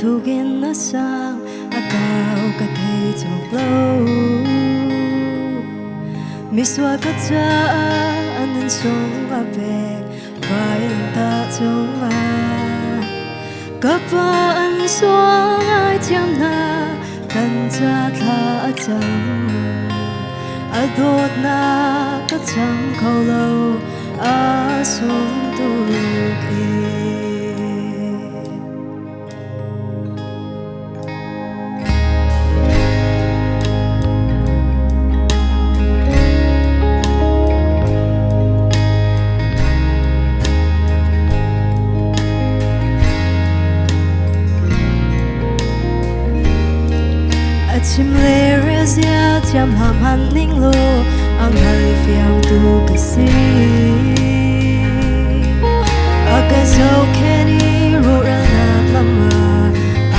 thu gin na sang akaw ka thei chok lo miswa ka cha anan song a bek vai ta chung a ka pa an song ai cham na kan cha tha a cham a dot na ka cham khâu lâu a sung tu ke chim lê rê zia chăm ham han ning lo ang hai phiang tu ka si a ka zo keni ro ra na mama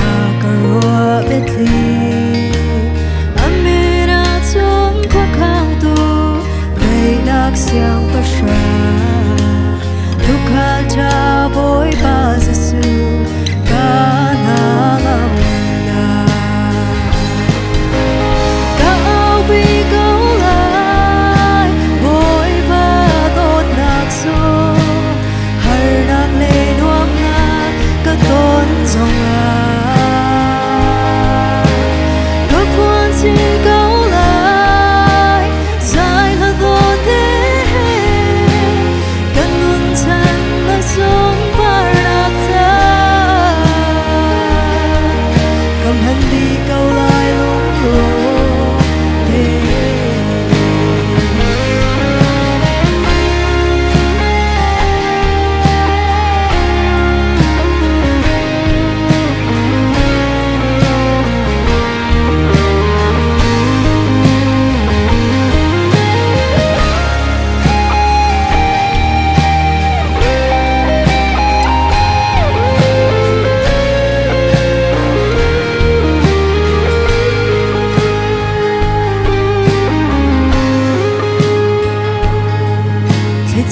a ka ro betli a me ra chom kho khang tu dei nak siang pa sha tu kha cha boy ba su ka na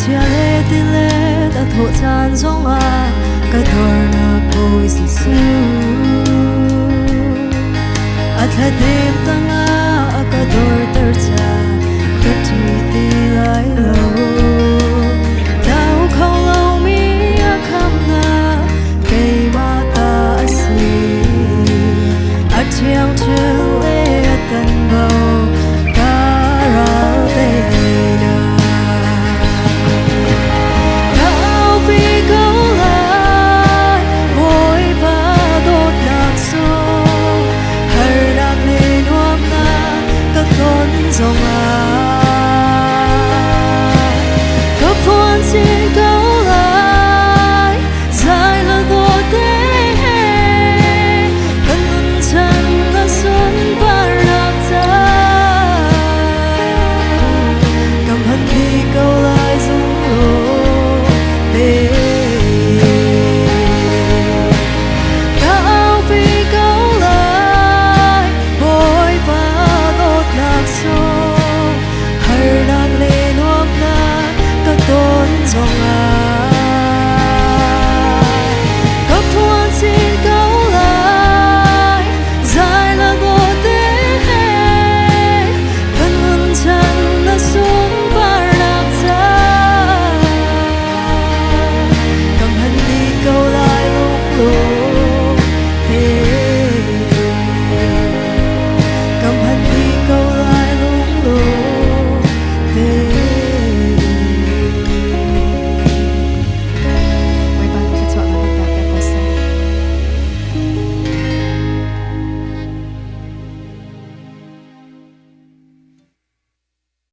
chia lê tin lê đã thổ chan giống à cái thor na bôi si su à thay